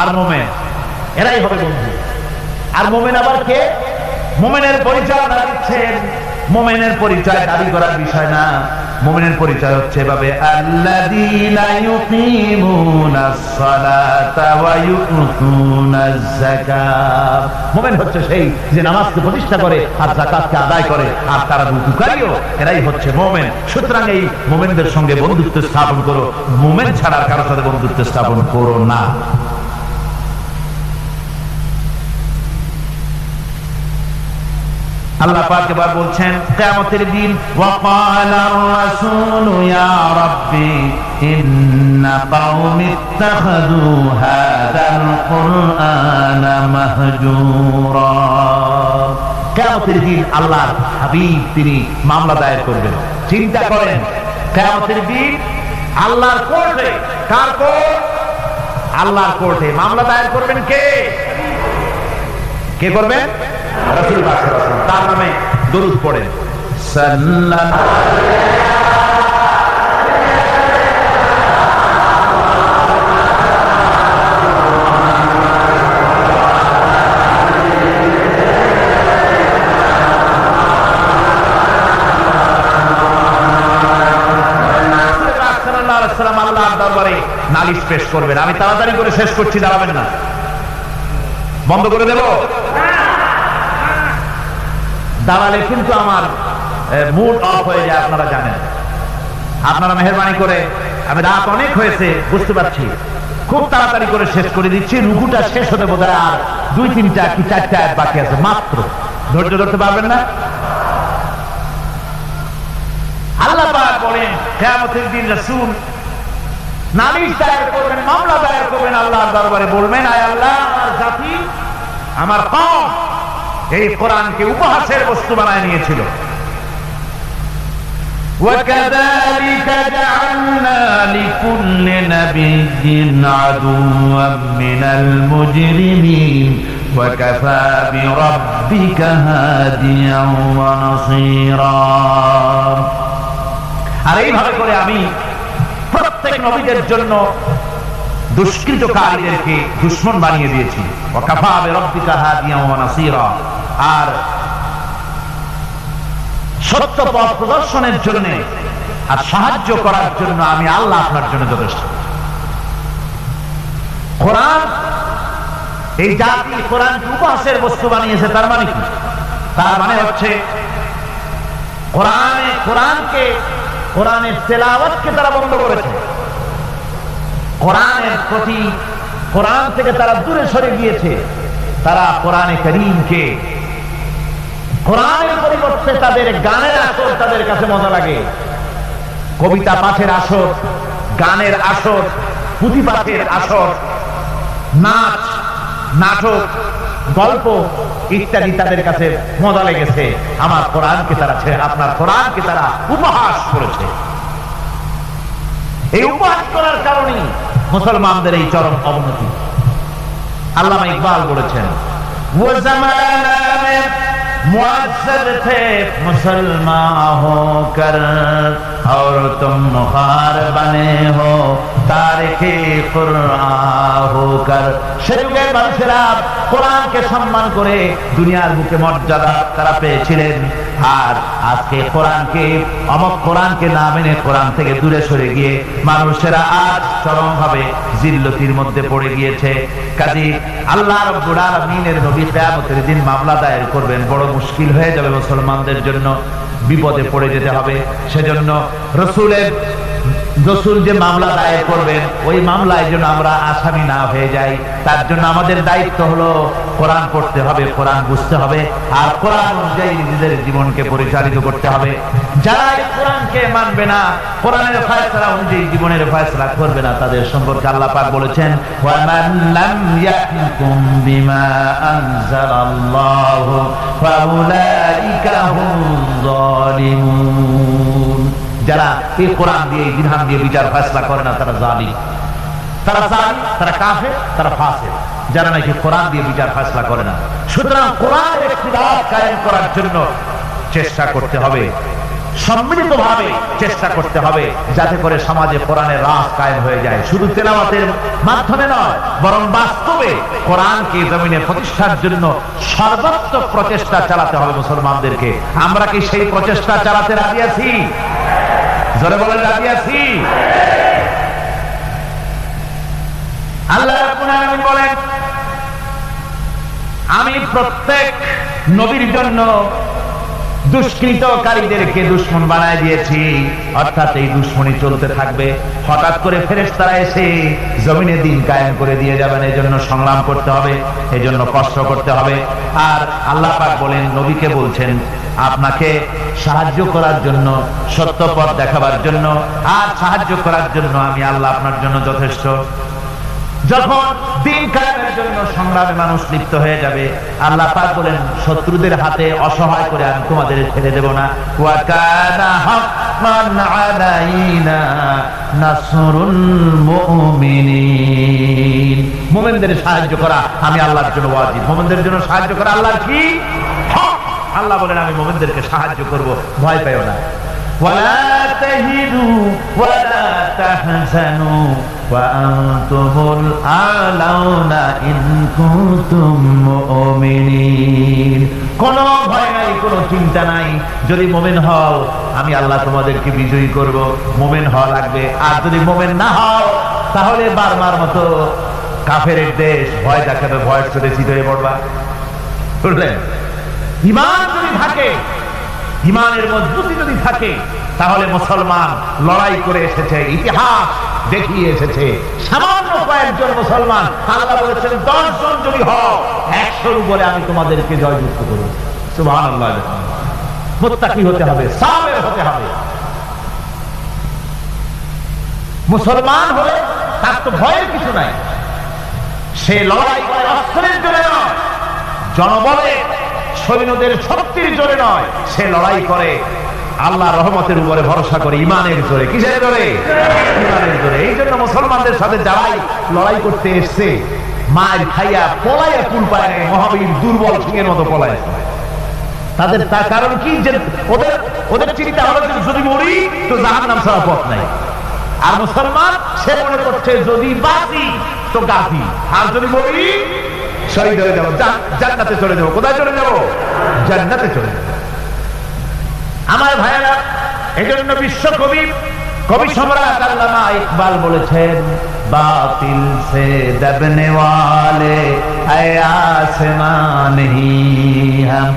আর মুমিন, এরাই হবে বন্ধু। আর মুমিন আবার কে? মুমিনের পরিচয় না দিচ্ছেন, মুমিনের পরিচয় দাবি করার বিষয় না। মুমিনের পরিচয় হচ্ছে এভাবে, আল্লাযীনা ইউকিমুনাস সালাতা ওয়া ইউতুনাজ যাকাত। মুমিন হচ্ছে সেই যে নামাজকে প্রতিষ্ঠা করে আর যাকাতকে আদায় করে, আর তারা রুকুকারীও, এরাই হচ্ছে মুমিন। সুতরাং এই মুমিনদের সঙ্গে বন্ধুত্ব স্থাপন করো, মুমিন ছাড়া কারোর সাথে বন্ধুত্ব স্থাপন করো না। আল্লাহ পাক এবার বলছেন কিয়ামতের দিন, ওয়াকালার রাসূলু ইয়া রাব্বি ইন্না কওমি ইত্তাখাযু হাযাল কুরআনা মাহজুরা। কিয়ামতের দিন আল্লাহর হাবিব তিনি মামলা দায়ের করবেন। চিন্তা করেন, কিয়ামতের দিন আল্লাহর কোর্টে, কার কোর্ট? আল্লাহর কোর্টে মামলা দায়ের করবেন কে? কে করবেন? রাসূল পাক সাল্লাল্লাহু আলাইহি ওয়াসাল্লাম। তার নামে দরুদ পড়েন, সাল্লাল্লাহু আলাইহি ওয়াসাল্লাম আল্লাহর দরবারে নালিশ পেশ করবেন। আমি তাড়াতাড়ি করে শেষ করছি, দাঁড়াবেন না, বন্ধ করে দেব। দাঁড়ালে কিন্তু আমার মুড অফ হয়ে যায়, আপনারা জানেন। আপনারা মেহেরবানি করে, আমি রাত অনেক হয়েছে বুঝতে পারছি, খুব তাড়াতাড়ি করে শেষ করে দিচ্ছি। রুকুটা শেষ হতে বোধহয় আর 2-3টা কি 4টা আয়াত বাকি আছে মাত্র। ধৈর্য ধরতে পারবেন না? আল্লাহ পাক বলেন কিয়ামতের দিন রাসূল নালিশ দায়ের করবেন, মামলা দায়ের করবেন আল্লাহর দরবারে। বলবেন, আয় আল্লাহ, আমার জাতি, আমার কওম এই কোরআনকে উপহাসের বস্তু বানায় নিয়েছিল। وَكَذَلِكَ جَعَلْنَا لِكُلِّ نَبِيٍّ عَدُوًّا مِنَ الْمُجْرِمِينَ وَكَفَى بِرَبِّكَ هَادِيًا وَنَصِيرًا। আর এইভাবে করে আমি প্রত্যেক নবীদের জন্য দুষ্কৃতকারীদেরকে দুশমন বানিয়ে দিয়েছি। ওয়াকাফা বিরাব্বিকা হাদিয়ান ওয়া নাসীরা। আর সত্য পথ প্রদর্শনের জন্য আর সাহায্য করার জন্য আমি আল্লাহ আপনার জন্য যথেষ্ট। কোরআন, এই জাতি কোরআনকে উপহাসের বস্তু বানিয়েছে। তার মানে কি? তার মানে হচ্ছে কোরআনের তেলাওয়াতকে তারা বন্ধ করেছে। কোরআনের প্রতি, কোরআন থেকে তারা দূরে সরে গিয়েছে। তারা কোরআনে কারীমকে, কোরআনের পরিবর্তে তাদের গানের আসর তাদের কাছে মজা লাগে। কবিতা পাঠের আসর, গানের আসর, পুঁথি পাঠের আসর, নাচ, নাটক, গল্প ইত্যাদি তাদের কাছে মজা লেগেছে। আমার কোরআনকে তারা, আপনার কোরআনকে তারা উপহাস করেছে। এই উপহাস করার কারণেই মুসলমানদের এই চরম অবনতি। আল্লামা ইকবাল বলেছেন, वो ज़माना में मुअज़्ज़ज़ थे मुसलमान होकर और तुम मुखार बने हो तारिके कुरान होकर। সে যুগের মানুষেরা কোরআনকে সম্মান করে দুনিয়ার বুকে মর্যাদা তারা পেয়েছিলেন। আর আজকে কোরআনকে, অমক কোরআনকে না মেনে কোরআন থেকে দূরে সরে গিয়ে মানুষেরা আজ চরমভাবে জিল্লতির মধ্যে পড়ে গিয়েছে। কাজী আল্লাহ রাব্বুল আলামিনের নবী কিয়ামতের দিন মামলা দায়ের করবেন। বড় মুশকিল হয়ে যাবে মুসলমানদের জন্য, বিপদে পড়ে যেতে হবে। সেজন্য রসুল যে মামলা দায়ের করবেন, ওই মামলায় যেন আমরা আসামি না হয়ে যাই, তার জন্য আমাদের দায়িত্ব হলো কোরআন পড়তে হবে, কোরআন বুঝতে হবে, আর কোরআন অনুযায়ী নিজেদের জীবনকে পরিচালিত করতে হবে। যারা এই কোরআনকে মানবে না, কোরআনের ফয়সালা অনুযায়ী জীবনের ফয়সালা করবে না, তাদের সম্পর্কে আল্লাহ পাক বলেছেন, ওয়ামান লাম ইয়াহকুম বিমা আনজালাল্লাহু ফাউলাইকা হুমুয যালিমুন। যারা এই কোরআন দিয়ে, বিধান দিয়ে বিচার ফয়সালা করে না, তারা জালিম, তারা কাফের, তারা ফাসিক। যারা নাকি কোরআন দিয়ে বিচার ফয়সালা করে না। সুতরাং কোরআনের ইক্তিদার কায়েম করার জন্য চেষ্টা করতে হবে। সম্মিলিতভাবে চেষ্টা করতে হবে যাতে করে সমাজে কোরআনের রাজ কায়েম হয়ে যায়। শুধু তেলাওয়াতের মাধ্যমে নয়, বরং বাস্তবে কোরআনকে জমিনে প্রতিষ্ঠার জন্য সর্বাত্মক প্রচেষ্টা চালাতে হবে মুসলমানদেরকে। আমরা কি সেই প্রচেষ্টা চালাতে রাজি আছি? জোরে বলেন, রাজি আছি? আল্লাহ রাব্বুল আলামিন বলেন, আমি প্রত্যেক নবীর জন্য দুষ্কৃতকারীদেরকে দুশমন বানায় দিয়েছি, অর্থাৎ এই দুশমনি চলতে থাকবে। হঠাৎ করে ফেরেশতারা এসে জমিনে দিন কায়েম করে দিয়ে যাবেন, এই জন্য সংগ্রাম করতে হবে, এই জন্য কষ্ট করতে হবে। আর আল্লাহ পাক বলেন, নবীকে বলছেন, আপনাকে সাহায্য করার জন্য, সত্য পথ দেখাবার জন্য আর সাহায্য করার জন্য আমি আল্লাহ আপনার জন্য যথেষ্ট। যখন দিন কায়েমের জন্য সংগ্রামে মানুষ লিপ্ত হয়ে যাবে, আল্লাহ পাক বলেন, শত্রুদের হাতে অসহায় করে আমি তোমাদের ছেড়ে দেব না। ওয়া কানা হাক্কান আলাইনা নাসরুল মুমিনিন। মুমিনদের সাহায্য করা আমি আল্লাহর জন্য ওয়াজিব। মুমিনদের জন্য সাহায্য করা আল্লাহর কি হক। আল্লাহ বলেন, আমি মুমিনদেরকে সাহায্য করব, ভয় পাইও না। ওয়ালা তাহিনু ওয়ালা তাহজানু ওয়া আনতুমুল আলাউনা ইন কুনতুম মুমিনিন। কোনো ভয় নাই, কোনো চিন্তা নাই। যদি মুমিন হও, আমি আল্লাহ তোমাদেরকে বিজয়ী করব। মুমিন হওয়া লাগবে। আর যদি মুমিন না হও, তাহলে বারবার মতো কাফেরের দেশ ভয় দেখাবে, ভয় করে চিত হয়ে পড়বা। বুঝলেন? ঈমান যদি থাকে, ঈমানের মজবুতি যদি থাকে, তাহলে মুসলমান লড়াই করে এসেছে, ইতিহাস দেখিয়ে এসেছে। সামান্য কয়েকজন মুসলমান, আল্লাহ বলেছেন 10 জন যদি হও, 100-র উপরে আমি তোমাদেরকে জয়যুক্ত করব। সুবহানাল্লাহ। মুত্তাকি হতে হবে, সাবের হতে হবে। মুসলমান হলে তার তো ভয়ের কিছু নাই। সে লড়াই করে অস্ত্রের জোরে নয়, জনবলে সৈন্যদের শক্তির জোরে নয়, সে লড়াই করে আল্লাহ রহমতের উপরে ভরসা করে, ইমানের জোরে। কিসের জোরে? ইমানের জোরে। এই জন্য মুসলমানদের সাথে যারাই লড়াই করতে এসছে, মায়ের খাইয়া পলাইয়া কুল পায় নাই, মহাবীর দুর্বল সিংহের মতো পলায়। তাদের তার কারণ কি? যে ওদের চিন্তা হলো যদি মরি তো জাহান্নাম ছাড়া পথ নাই। আর মুসলমান সে মনে করছে যদি বাঁচি তো গাফি, আর যদি মরি শহীদ হয়ে যাবো, জান্নাতে চলে যাবো। কোথায় চলে যাবো? জান্নাতে চলে যাবো। আমার ভাইয়েরা, এজন্য বিশ্বকবি, কবি সম্রাট আল্লামা ইকবাল বলেছেন, বাতিল সে দবনে ওয়ালে আয়ে আসমান হি হাম,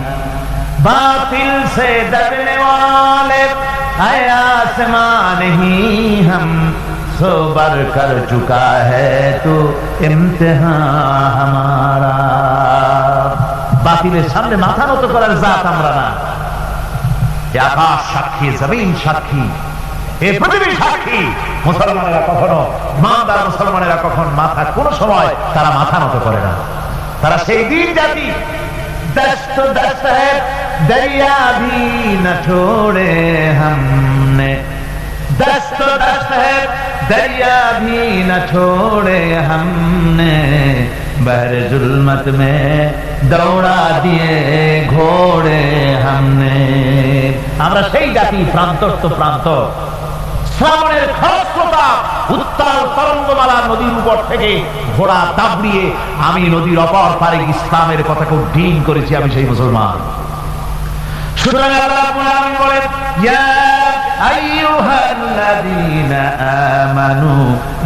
বাতিল সে দবনে ওয়ালে আয়ে আসমান হি হাম, सोबर कर चुका है तो इम्तिहान हमारा। বাতিলের সামনে মাথা নত করার জাত আমরা না। আকাশ সাক্ষী, জমিন সাক্ষী, এই পৃথিবী সাক্ষী। মুসলমানেরা কখনো, ইমানদার মুসলমানেরা কখন মাথা, কোন সময় তারা মাথা নত করে না। তারা সেই দিন জাতি, দস্ত দস্ত है दरिया भी न छोड़े हमने, दस्त दस्त है दरिया भी न छोड़े हमने, बहर जुल्मत में दौड़ा दिए घोड़े हमने। আমরা সেই জাতি, প্রান্তস্থ প্রান্ত, শ্রাবণের খরস্রোতা উত্তাল তরঙ্গমালা নদীর উপর থেকে ঘোড়া দাবড়িয়ে আমি নদীর অপর পারে ইসলামের কথাকে উদ্দিন করেছি। আমি সেই মুসলমান। সুতরাং আল্লাহ রাব্বুল আলামিন বলেন, ইয়া আইয়ুহাল্লাযীনা আমানু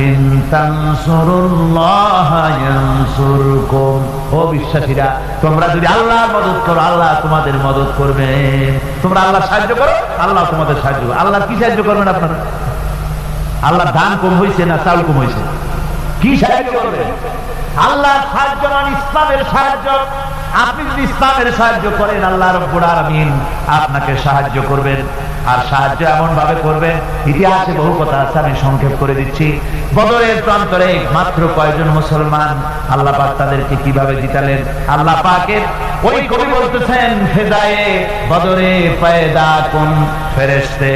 ইন তানসুরুল্লাহা ইয়ানসুরকুম। ও বিশ্বাসীরা, তোমরা যদি আল্লাহর মদদ করো, আল্লাহ তোমাদের মদদ করবেন। তোমরা আল্লাহ সাহায্য করো, আল্লাহ তোমাদের সাহায্য করবে। আল্লাহ কি সাহায্য করবেন আপনারা? আল্লাহ দান কম হয়েছে না চাউল কম হয়েছে? কি সাহায্য করবেন? আল্লাহর সাহায্য মানে ইসলামের সাহায্য। আপনি যদি ইসলামের সাহায্য করেন, আল্লাহ রাব্বুল আলামিন আপনাকে সাহায্য করবেন। আর সাহায্য এমন ভাবে করবেন, ইতিহাসে বহু কথা আছে, আমি সংক্ষেপ করে দিচ্ছি। বদরের প্রান্তরে মাত্র কয়েকজন মুসলমান, আল্লাহ পাক তাদেরকে কিভাবে জিতালেন। আল্লাহ পাকের ওই কবি বলতেছেন, ফেদায়ে বদরে পয়দা কুন ফেরেশতে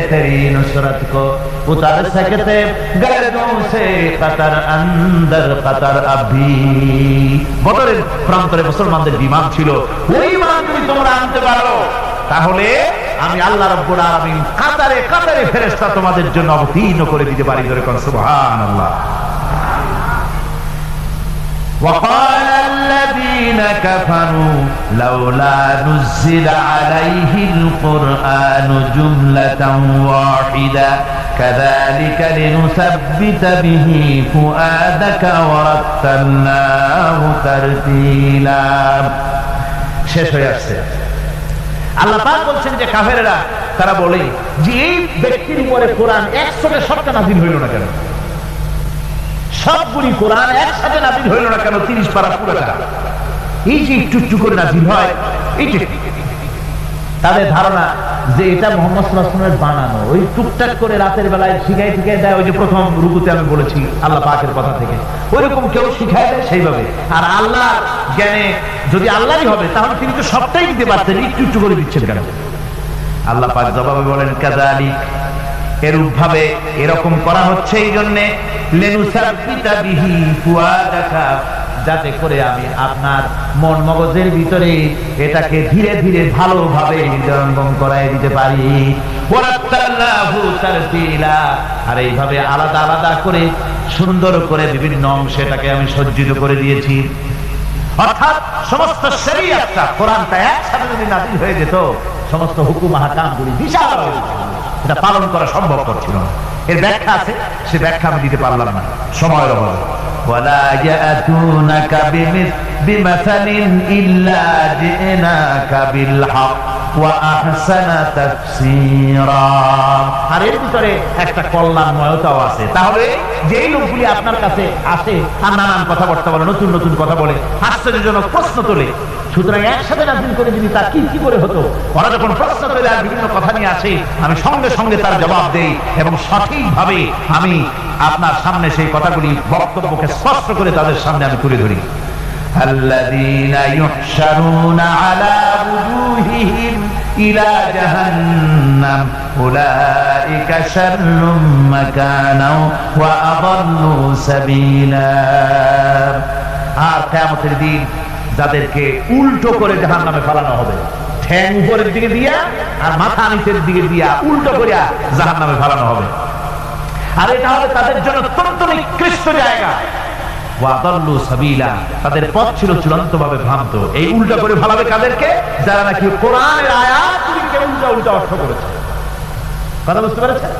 তেরি নুসরত কো উতার सकते गर्दों से कतर अंदर कतर अभी। বদরের প্রান্তরে মুসলমানদের বিমান ছিল। ওই বিমান যদি তোমরা আনতে পারো, তাহলে আমি আল্লাহ রাব্বুল আলামিন কাতারে কাতারে ফেরেশতা তোমাদের জন্য অবতীর্ণ করে দিতে পারি। জোরে কোন সুবহানাল্লাহ। وقال الذين كفروا لولا نزل عليه القرآن جملة واحدة كذلك لنثبت به فؤادك ورتلناه ترتيلا। শেষ হয়ে আসছে। আল্লাহ পাক বলছেন যে কাফেররা তারা বলে যে এই ব্যক্তির উপরে কোরআন একসাথে সবটা নাযিল হইল না কেন, সবগুলি কোরআন একসাথে নাযিল হইল না কেন, 30 পারা পুরোটা এই যে একটু একটু করে নাযিল হয়। এইটা তাদের ধারণা যে এটা মুহাম্মদ সাল্লাল্লাহু আলাইহি ওয়াসাল্লামের বানানো, ওই টুকটাক করে রাতের বেলায় শিখাই শিখাই দেয়। ওই যে প্রথম রুকুতে আমি বলেছি আল্লাহ পাকের কথা থেকে, ওইরকম কেউ শিখাই দেয় সেইভাবে। আর আল্লাহ জ্ঞানে যদি আল্লাহরই হবে তাহলে তিনি তো সবটাই দিতে পারতেন, একটু একটু করে দিচ্ছেন কেন? আল্লাহ পাক জবাবে বলেন কাযালিক, এরূপ ভাবে এরকম করা হচ্ছে এই জন্যে লিনুসাব্বিতা বিহি ফুআদাকা, যাতে করে আমি আপনার মন মগজের ভিতরে এটাকে ধীরে ধীরে ভালোভাবে হৃদয়ঙ্গম করাই দিতে পারি। ওয়ারাত্তাল্লাহু তারতিলা, আর এইভাবে আলাদা আলাদা করে সুন্দর করে বিভিন্ন অংশটাকে আমি সজ্জিত করে দিয়েছি। অর্থাৎ সমস্ত শরীয়তটা কোরআনটা একসাথে যদি নাযিল হয়ে যেত, সমস্ত হুকুম আহকামগুলি বিশাল হয়ে যেত, এটা পালন করা সম্ভব ছিল না। এর ব্যাখ্যা আছে, সে ব্যাখ্যা আমি দিতে পারলাম না সময়ের অভাবে। ওয়ালা ইয়াতুনাকা বিমাসালিন ইল্লা জিনাকা বিল হক ওয়া আহসানা তাফসীরা। আর এর ভিতরে একটা কল্যাণময়তাও আছে। তাহলে যেই লোকগুলি আপনার কাছে আসে আর নানান কথাবার্তা বলে, নতুন নতুন কথা বলে, আশ্চর্যজনক প্রশ্ন তোলে, সুতরাং একসাথে নাযিল করে যদি তা কি করে হতো, ওরা যখন প্রশ্ন তোলে আর বিভিন্ন কথা নিয়ে আসে, আমি সঙ্গে সঙ্গে তার জবাব দেই এবং সঠিকভাবে আমি আপনার সামনে সেই কথাগুলি বক্তব্যকে স্পষ্ট করে তাদের সামনে আমি তুলে ধরি। আল্লাযীনা ইউহশারুনা আলা ওয়ুজুহিহিম ইলা জাহান্নাম উলাইকা শাররুম মাকানাও ওয়া আযাল্লু সাবিলা। আর কিয়ামতের দিন যাদেরকে উল্টো করে জাহান্নামে ফেলানো হবে, ঠ্যাং উপরের দিকে দিয়া আর মাথা নিচের দিকে দিয়া উল্টো করিয়া জাহান্নামে ফেলানো হবে। আর এটা হবে তাদের জন্য অত্যন্ত নিকৃষ্ট জায়গা। ওয়াদাল্লু সাবিলা, তাদের পথ ছিল চূড়ান্তভাবে ভ্রান্ত। এই উল্টা করে ফেলাবে কাদেরকে? যারা নাকি কোরআনের আয়াতগুলিকে উল্টা উল্টা অর্থ করেছে। কথা বুঝতে পেরেছেন?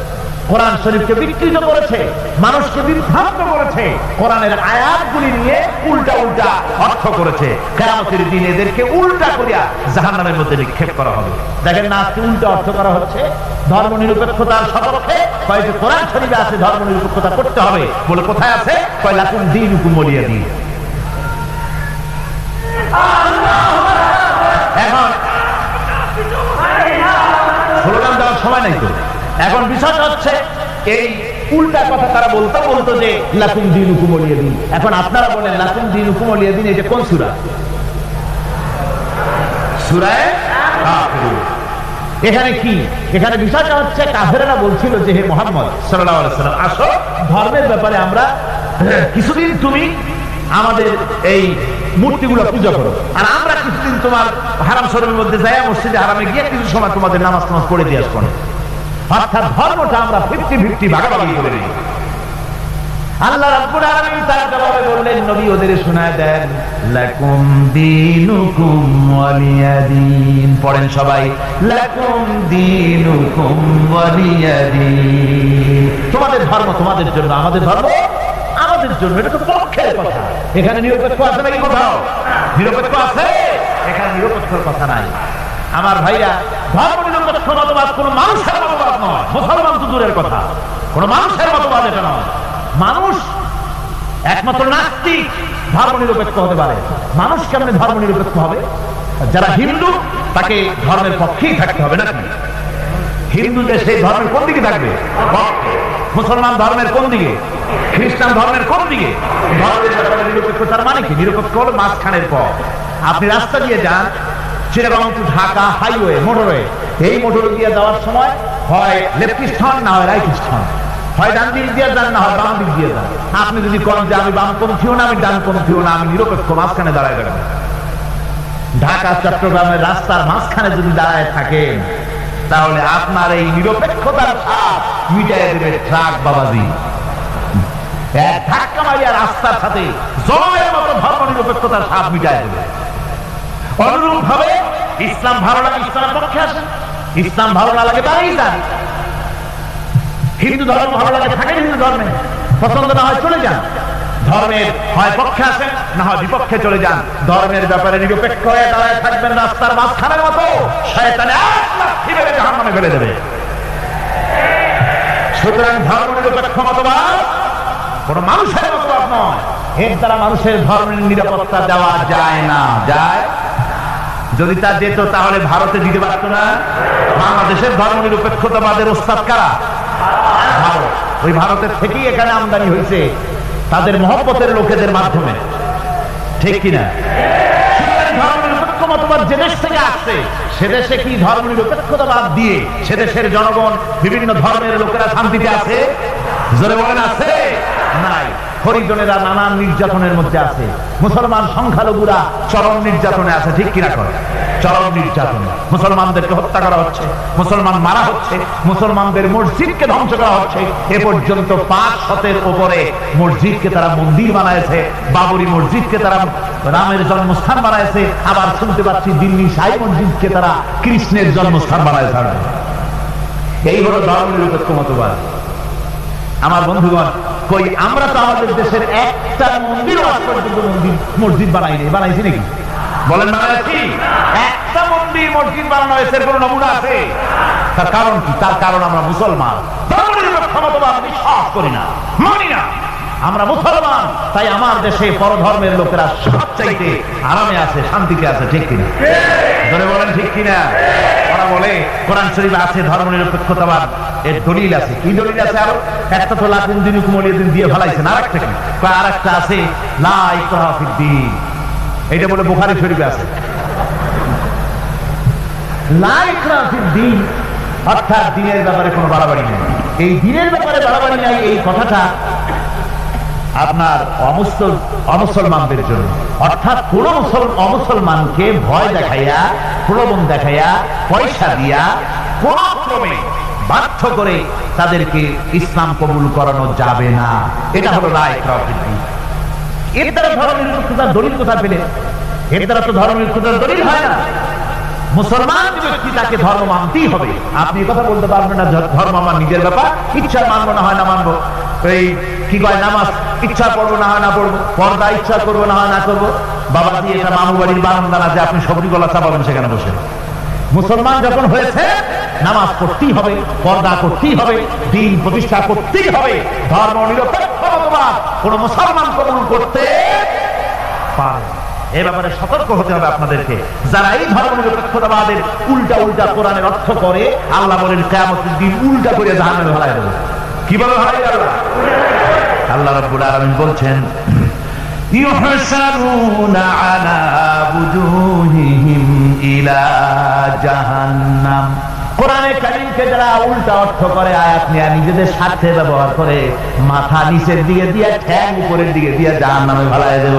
কোরআন শরীফকে বিকৃত করেছে, মানুষকে বিভ্রান্ত করেছে, কোরআনের আয়াতগুলি নিয়ে উল্টা উল্টা অর্থ করেছে। কিয়ামতের দিন এদেরকে উল্টা করিয়া জাহান্নামের মধ্যে নিক্ষেপ করা হবে। দেখেন না, আজকে উল্টা অর্থ করা হচ্ছে ধর্ম নিরপেক্ষতার সপক্ষে। কয়েকটি কোরআন শরীফে আছে ধর্ম নিরপেক্ষতা করতে হবে বলে, কোথায় আছে? কয় লাকুম দীনুকুম ওয়ালিয়া দীন। এখন স্লোগান দেওয়ার সময় নাই তো। এখন বিষয়টা হচ্ছে এই উল্টা কথা তারা বলতো বলতো যে লাকুম দীনুকুম ওয়ালিয়া দীন। এখন আপনারা বলেন লাকুম দীনুকুম ওয়ালিয়া দীন, এটা কোন সূরা? সূরা কাফিরুন। এখানে কি? এখানে বিষয়টা হচ্ছে কাফেররা বলছিল যে হে মুহাম্মদ সাল্লাল্লাহু আলাইহি ওয়াসাল্লাম, আসো ধর্মের ব্যাপারে আমরা কিছুদিন তুমি আমাদের এই মূর্তিগুলো পূজা করো, আর আমরা কিছুদিন তোমার হারাম শরীফের মধ্যে যাই, মসজিদে হারামে গিয়ে কিছু সময় তোমাদের নামাজ টামাজ পড়ে দিয়ে আসবো। অর্থাৎ ধর্মটা আমরা 50-50 ভাগাভাগি করে নিই। আল্লাহ রাব্বুল আলামিন তার জবাবে বললেন, নবী ওদের শোনায় দেন, লাকুম দীনুকুম ওয়ালিয়া দীন। পড়েন সবাই, লাকুম দীনুকুম ওয়ালিয়া দীন। তোমাদের ধর্ম তোমাদের জন্য, আমাদের ধর্ম আমাদের জন্য। এটা তো পক্ষের কথা। এখানে নিরপেক্ষ আছে নাকি কোথাও? নিরপেক্ষ আছে? এখানে নিরপেক্ষর কথা নাই। আমার ভাইরা, ধর্ম নিরপেক্ষ মতবাদ কোন মানুষের মতবাদ নয়। মুসলমান তো দূরের কথা, কোন মানুষের মতবাদ এটা নয়। মানুষ একমাত্র নাস্তিক ধর্ম নিরপেক্ষ হতে পারে। মানুষ কেমনে ধর্ম নিরপেক্ষ হবে? যারা হিন্দু তাকে ধর্মের পক্ষেই থাকতে হবে নাকি? হিন্দুদের সেই ধর্মের কোন দিকে থাকবে? মুসলমান ধর্মের কোন দিকে? খ্রিস্টান ধর্মের কোন দিকে? ধর্মের ব্যাপারে নিরপেক্ষতার মানে কি? নিরপেক্ষ হলো মাঝখানের পথ। আপনি রাস্তা দিয়ে যান, সেরকম ঢাকা হাইওয়ে, মোটরওয়ে, এই মোটর দিয়ে যাওয়ার সময় হয় লেফটিস্ট হন, না হয় রাইটিস্ট হন, হয় ডান দিক দিয়ে যান, না হয় বাম দিক দিয়ে যান। আপনি যদি করেন যে আমি বামপন্থীও না, আমি ডানপন্থীও না, আমি নিরপেক্ষ, মাঝখানে দাঁড়ায় দাঁড়াবেন। ঢাকা চট্টগ্রামের রাস্তার মাঝখানে যদি দাঁড়ায় থাকেন, তাহলে আপনার এই নিরপেক্ষতার স্বাদ মিটাইয়া দেবে ট্রাক বাবাজি। এক ধাক্কা মারিয়া রাস্তার সাথে জলের মতো ধর্ম নিরপেক্ষতার স্বাদ মিটাইয়া দেবে। অনুরূপ ভাবে ইসলাম ভালো লাগে ইসলামের পক্ষে আসেন, ইসলাম ভালো না লাগে তারাই যান। হিন্দু ধর্ম ভালো লাগে থাকেন হিন্দু ধর্মে, পছন্দ না হয় চলে যান। ধর্মের হয় পক্ষে আসেন না হয় বিপক্ষে চলে যান। ধর্মের ব্যাপারে নিরপেক্ষ হয়ে দাঁড়ায় থাকবেন রাস্তার মাঝখানের মতো, শয়তানে জাহান্নামে ফেলে দেবে। সুতরাং ধর্ম নিরপেক্ষ মতবাদ কোন মানুষের মতবাদ নয়, এর দ্বারা মানুষের ধর্মের নিরাপত্তা দেওয়া যায় না। যায় যদি তা যেত তাহলে ভারতে দিতে পারত না। বাংলাদেশের ধর্ম নিরপেক্ষতাবাদের ওস্তাদ কারা? ভারত। ওই ভারতের থেকেই এখানে আমদানি হয়েছে তাদের মহব্বতের লোকেদের মাধ্যমে, ঠিক কিনা? ধর্ম নিরপেক্ষ মতবাদ যে দেশ থেকে আসছে সে দেশে কি ধর্ম নিরপেক্ষতাবাদ দিয়ে সে দেশের জনগণ বিভিন্ন ধর্মের লোকেরা শান্তিতে আছে? জোরে বলেন আছে? নাই। হরিজনেরা নানান নির্যাতনের মধ্যে আছে, মুসলমান সংখ্যালঘুরা চরম নির্যাতনে আছে, ঠিক কিনা? করে চরম নির্যাতন, মুসলমানদেরকে হত্যা করা হচ্ছে, মুসলমান মারা হচ্ছে, মুসলমানদের মসজিদকে ধ্বংস করা হচ্ছে। এ পর্যন্ত 500-এর উপরে মসজিদকে তারা মন্দির বানাইছে, বাবরি মসজিদকে তারা রামের জন্মস্থান বানাইছে, আবার শুনতে পাচ্ছি দিল্লি সাই মসজিদকে তারা কৃষ্ণের জন্মস্থান বানাইছে। এই হলো ধর্ম নিরপেক্ষ মতবাদ। আমার বন্ধুগণ, কই আমরা তো আমাদের দেশের একটা মন্দির মসজিদ বানাইনি, বানাইছি নাকি? বলেন বানাইছি? একটা মন্দির মসজিদ বানানো হয়েছে, কোন নমুনা আছে? তার কারণ কি? তার কারণ আমরা মুসলমান, ধর্ম নিরপেক্ষ মতবাদ বিশ্বাস করি না, মানি না। আমরা মুসলমান, তাই আমার দেশে পরধর্মের লোকেরা সবচাইতে আরামে আছে, শান্তিতে আছে, ঠিক কিনা? ধরে বলেন ঠিক কিনা? ওরা বলে কোরআন শরীফে আছে ধর্ম নিরপেক্ষতাবাদ, এর দলিল আছে। কি দলিল আছে? আরো একটা তো লাকুম দিনুকুম ওয়ালিয়াদিন দিয়ে ফেলাইছেন, আর একটা কি? আর একটা আছে লা ইকরাহা ফিদ্দীন, এটা বলে বুখারী শরীফে আছে লা ইকরাহা ফিদ্দীন, অর্থাৎ দ্বীনের ব্যাপারে কোনো বাড়াবাড়ি নেই। এই দ্বীনের ব্যাপারে বাড়াবাড়ি নাই, এই কথাটা আপনার অমুসলমানদের জন্য, অর্থাৎ কোন অমুসলমানকে ভয় দেখাইয়া, প্রলোভন দেখাইয়া, পয়সা দিয়া কোন ক্রমে বাধ্য করে তাদেরকে ইসলাম কবুল করানো যাবে না। এটা হলো লা ইকরাহা ফিদ্দীন। এর দ্বারা ধর্ম নিরপেক্ষতার দলিল কোথায় পেলে? এর দ্বারা তো ধর্ম নিরপেক্ষতার দলিল হয় না। মুসলমান ব্যক্তি তাকে ধর্ম মানতেই হবে। আপনি কথা বলতে পারবেন না ধর্ম আমার নিজের ব্যাপার, ইচ্ছা মানবো না হয় না মানবো। এই কি কয়, নামাজ ইচ্ছা পড়বো না হয় না পড়বো, পর্দা ইচ্ছা করবো না হয় না করবো। বাবাজি এটা মামু বাড়ির বারান্দা না যে আপনি সবরি গলা চাপাবেন সেখানে বসে। মুসলমান যখন হয়েছে নামাজ পড়তেই হবে, পর্দা করতেই হবে, দ্বীন প্রতিষ্ঠা করতেই হবে। ধর্ম নিরপেক্ষ মতবাদ কোন মুসলমান কবুল করতে পারে, এ ব্যাপারে সতর্ক হতে হবে আপনাদেরকে। যারা এই ধর্ম নিরপেক্ষতাবাদের উল্টা উল্টা কোরআনের অর্থ করে, আল্লাহ বলেন কিয়ামতের দিন উল্টা করে জাহান্নামে ফেলায় দেবে। কিভাবে ফেলায় আল্লাহ? আল্লাহ রাব্বুল আলামিন বলছেন ইউহশারুনা আলা বুজুহিহিম ইলা জাহান্নাম। কোরআনে কারীমকে যারা উল্টা অর্থ করে, আয়াত নিয়ে নিজেদের স্বার্থে ব্যবহার করে, মাথা নিচের দিকে দিয়ে ঠ্যাং উপরের দিকে দিয়ে জাহান্নামে ফেলায় দেব।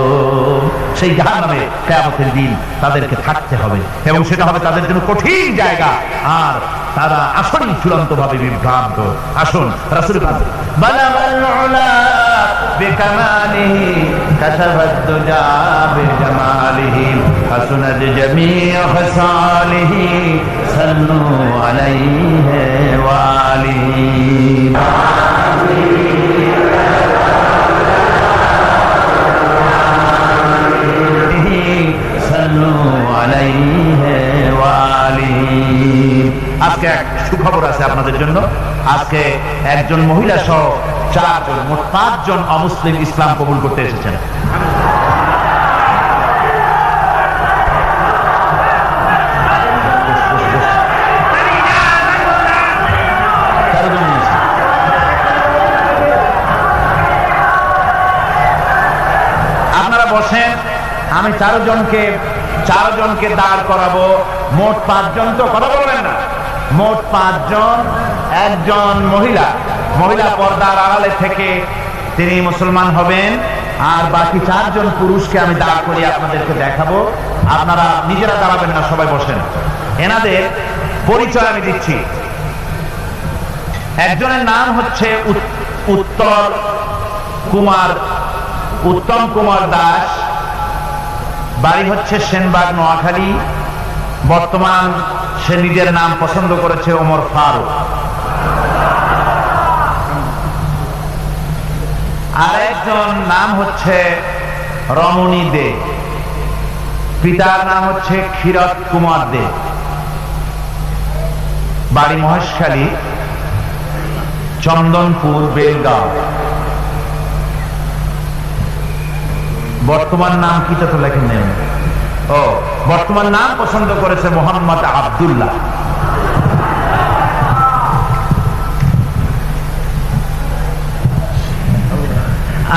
সেই জাহান্নামে কিয়ামতের দিন তাদেরকে থাকতে হবে, এবং সেটা হবে তাদের জন্য কঠিন জায়গা, আর তারা আসলেই চূড়ান্ত ভাবে বিভ্রান্ত। আসুন রাসূল বালাগাল উলা বিকামালিহি কাশাফাদ দুজা বিজামালিহি হাসুনাত জামিউ খাসালিহি সাল্লু আলাইহি ওয়া আলিহি সাল্লু আলাইহি ওয়া আলিহি। আজকে এক সুখবর আছে আপনাদের জন্য। আজকে একজন মহিলা সহ 4 জন, মোট 5 জন অমুসলিম ইসলাম কবুল করতে এসেছেন। আপনারা বসেন, আমি 4 জনকে দাঁড় করাবো। মোট 5 জন, তো কথা বলবেন না। মোট 5 জন, একজন মহিলা পর্দার আড়ালে থেকে তিনি মুসলমান হবেন, আর বাকি 4 জন পুরুষকে আমি দাঁড় করিয়ে আপনাদেরকে দেখাবো। আপনারা নিজেরা দাঁড়াবেন না, সবাই বসেন। এনাদের পরিচয় আমি দিচ্ছি। একজনের নাম হচ্ছে উত্তম কুমার দাস, বাড়ি হচ্ছে সেনবাগ, নোয়াখালী। বর্তমান সে নিজের নাম পছন্দ করেছে ওমর ফারুক। আরেকজন নাম হচ্ছে রমণী দে, পিতার নাম হচ্ছে ক্ষীরত কুমার দে, বাড়ি মহেশখালী, চন্দনপুর, বেলগাঁও। বর্তমান নাম কি তো লেখেন নেই। ও, বর্তমান নাম পছন্দ করেছে মোহাম্মদ আব্দুল্লাহ।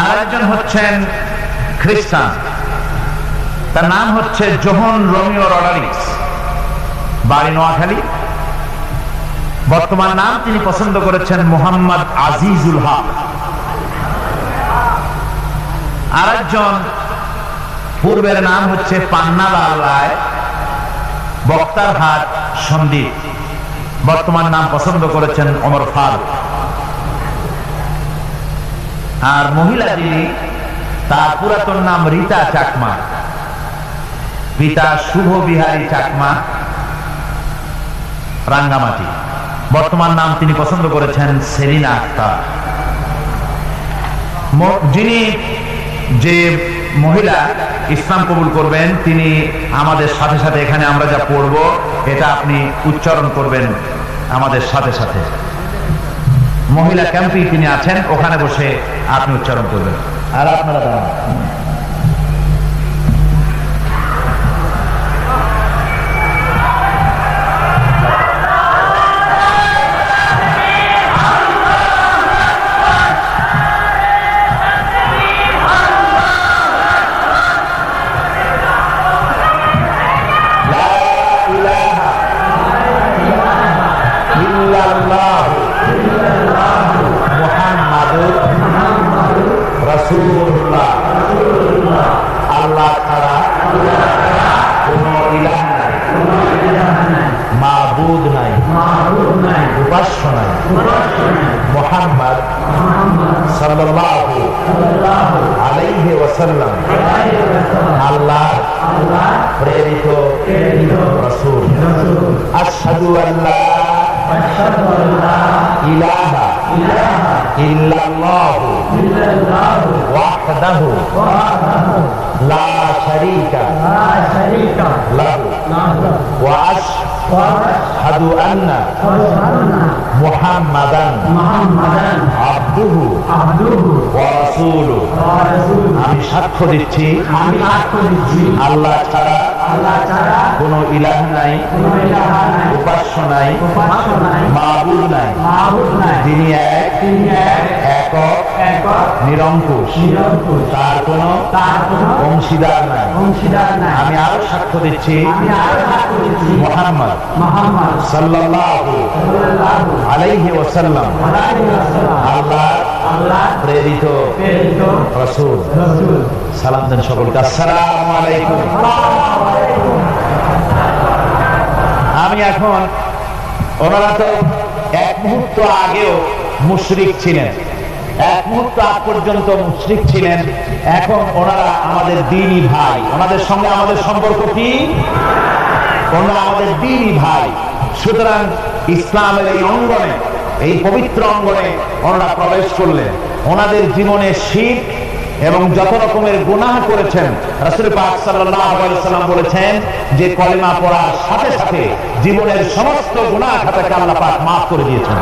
আরেকজন হচ্ছেন খ্রিস্টান, তার নাম হচ্ছে জোহন রোমিও রডারিক্স, বাড়ি নোয়াখালী। বর্তমান নাম তিনি পছন্দ করেছেন মোহাম্মদ আজিজুল হক। আরেকজন পূর্বের নাম হচ্ছে পান্নালাল রায়, বক্তারহাট, সন্দ্বীপ। বর্তমান নাম পছন্দ করেছেন ওমর ফারুক। আর মহিলা যিনি, তার পুরাতন নাম রীতা চাকমা, পিতা শুভ বিহারী চাকমা, রাঙ্গামাটি। বর্তমান নাম তিনি পছন্দ করেছেন সেলিনা আক্তার। যিনি যে মহিলা ইসলাম কবুল করবেন, তিনি আমাদের সাথে সাথে এখানে আমরা যা পড়ব এটা আপনি উচ্চারণ করবেন আমাদের সাথে সাথে। মহিলা ক্যাম্পে তিনি আছেন, ওখানে বসে আপনি উচ্চারণ করবেন। আর আপনারা দাঁড়ান। আল্লাহ ছাড়া কোন ইলাহ নাই, মাবুদ নাই, উপাস্য নাই। মুহাম্মদ সাল্লাল্লাহু আলাইহি ওয়াসাল্লাম আল্লাহ প্রেরিত রাসূল। আশহাদু আল্লা ইলাহা ইল্লাল্লাহু ওয়াহদাহু লা শারীকা লাহু ওয়া আশহাদু আন্না মুহাম্মাদান আবদুহু ওয়া রাসূলুহু। আমি সাক্ষ্য দিচ্ছি আল্লাহ ছাড়া কোন ইলাহ নাই, উপাস্য নাই, মাবুদ নাই। তিনি এক, একক, নিরঙ্কুশ, তার কোন অংশীদার নাই। আমি আরো সাক্ষ্য দিচ্ছি মুহাম্মদ সাল্লাল্লাহু আলাইহি ওয়াসাল্লাম আল্লাহ প্রেরিত রাসূল। সালাম দেন সকলকে। আসসালামু আলাইকুম। আমি এখন, ওনারা তো এক মুহূর্ত আগেও মুশরিক ছিলেন, এক মুহূর্ত আগ পর্যন্ত মুশরিক ছিলেন, এখন ওনারা আমাদের দ্বীনি ভাই। ওনাদের সঙ্গে আমাদের সম্পর্ক কি? ওনারা আমাদের দ্বীনি ভাই। সুতরাং ইসলামের এই অঙ্গনে, এই পবিত্র অঙ্গনে ওনারা প্রবেশ করলেন। ওনাদের জীবনে শিরক এবং যত রকমের গুনাহ করেছেন, রাসূল পাক সাল্লাল্লাহু আলাইহি ওয়াসাল্লাম বলেছেন যে কলেমা পড়ার সাথে সাথে জীবনের সমস্ত গুনাহ খাতাকে আল্লাহ পাক মাফ করে দিয়েছেন।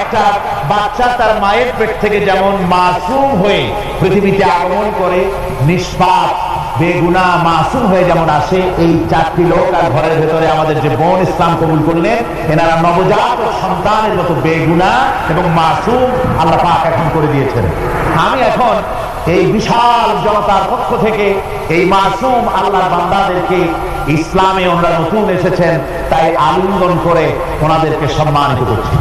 একটা বাচ্চা তার মায়ের পেট থেকে যেমন মাসুম হয়ে পৃথিবীতে আগমন করে, নিষ্পাপ বেগুনা মাসুম হয়ে যেমন আসে, এই চারটি লোক আর ঘরের ভেতরে আমাদের যে বোন ইসলাম কবুল করলেন, এনারা নবজাত সন্তানের মতো বেগুনা এবং মাসুম আল্লাহ পাক এখন করে দিয়েছেন। আমি এখন এই বিশাল জনতার পক্ষ থেকে এই মাসুম আল্লাহর বান্দাদেরকে, ইসলামে ওনারা নতুন এসেছেন তাই আলিঙ্গন করে ওনাদেরকে সম্মানিত করছি।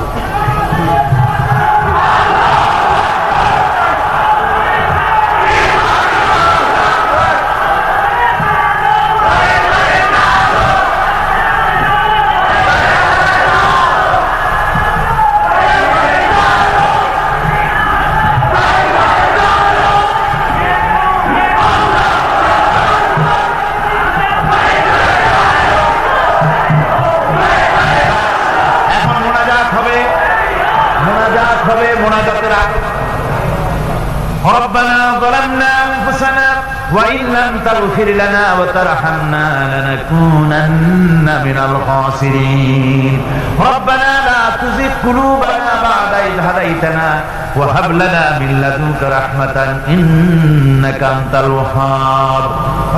وإن لم تغفر لنا وترحمنا لنكونن من الخاسرين ربنا لا تزغ قلوبنا بعد إذ هديتنا وهب لنا من لدنك رحمة إنك أنت الوهاب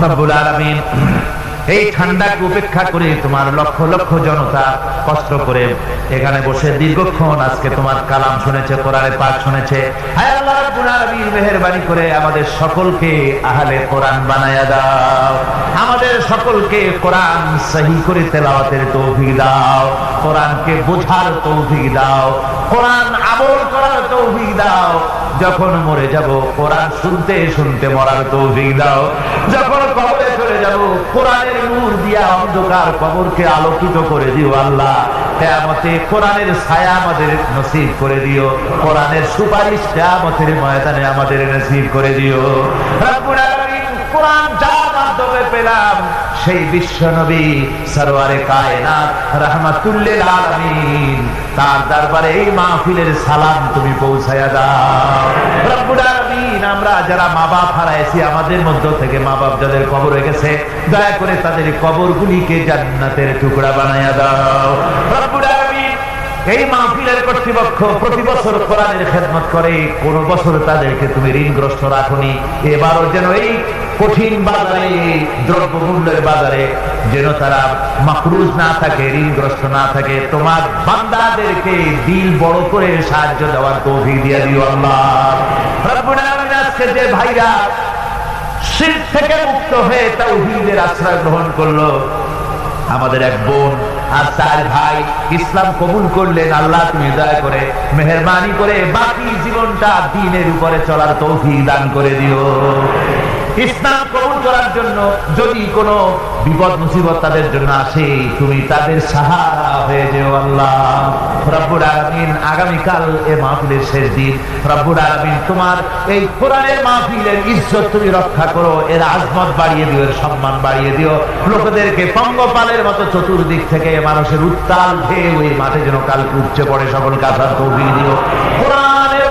رب العالمين এই ঠান্ডাকে উপেক্ষা করে তোমার লক্ষ লক্ষ জনতা কষ্ট করে এখানে বসে দীর্ঘক্ষণ আজকে তোমার কালাম শুনেছে, কোরআনের পাঠ শুনেছে। হায় আল্লাহ রাব্বুল আলামিন মেহেরবানি করে আমাদের সকলকে আহলে কোরআন বানায়া দাও, আমাদের সকলকে কোরআন সহি করে তেলাওয়াতের তৌফিক দাও, কোরআনকে বোঝার তৌফিক দাও, কোরআন আমল করার তৌফিক দাও। যখন মরে যাব কোরআন শুনতে শুনতে মরার তৌফিক দাও, যখন কবরে চলে যাব কোরআনের নূর দিয়া অন্ধকার কবরকে আলোকিত করে দিও আল্লাহ। কিয়ামতে কোরআনের ছায়া আমাদের নসিব করে দিও, কোরআনের সুপারিশ কিয়ামতের ময়দানে আমাদের নসিব করে দিও রব্বুল আলামিন। কোরআন যার মাধ্যমে পেলাম সেই বিশ্ব নবী সরওয়ারে কায়নাত রাহমাতুল লিল আলামিন, তার দরবারে এই মাহফিলের সালাম তুমি পৌঁছায়া দাও রব্বুল আলামিন। আমরা যারা মা বাপ হারাইছি, আমাদের মধ্য থেকে মা বাপ যাদের কবরে গেছে, দয়া করে তাদের কবরগুলিকে জান্নাতের টুকরা বানায়া দাও রব্বুল আলামিন। এই মাহফিলের কর্তৃপক্ষ প্রতি বছর কোরআনের খেদমত করে, কোন বছর তাদেরকে তুমি ঋণগ্রস্ত রাখনি, এবারও যেন এই কঠিন বাজারে, দ্রব্যমূল্যের বাজারে যেন তারা মাকরুজ না থাকে, ঋণগ্রস্ত না থাকে। তোমার বান্দাদেরকে দিল বড় করে সাহায্য দেওয়ার তৌফিক দিয়ে দিও আল্লাহ রব্বুল আলামিন। আজকে যে ভাইরা শিরক থেকে মুক্ত হয়ে তাওহীদের আশ্রয় গ্রহণ করলো, আমাদের এক বোন আর চার ভাই ইসলাম কবুল করলেন, আল্লাহ তুমি দয়া করে মেহেরবানি করে বাকি জীবনটা দ্বীনের উপরে চলার তৌফিক দান করে দিও। ইসলাম কবুল করার জন্য যদি কোনো বিপদ মুসিবত তাদের জন্য আসে, তুমি তাদের সাহারা হয়ে যেও আল্লাহ রব্বুল আলামিন। আগামীকাল এই মাহফিলের শেষ দিন, রব্বুল আলামিন তোমার এই কোরআনের মাহফিলের ইজ্জত তুমি রক্ষা করো, এর আজমত বাড়িয়ে দিও, এর সম্মান বাড়িয়ে দিও। লোকদেরকে পঙ্গপালের মতো চতুর্দিক থেকে মানুষের উত্তাল ঢেউ এই মাঠে যেন কালকে উপচে পড়ে, সকল কাতার তৌফিক দিও কোরআনের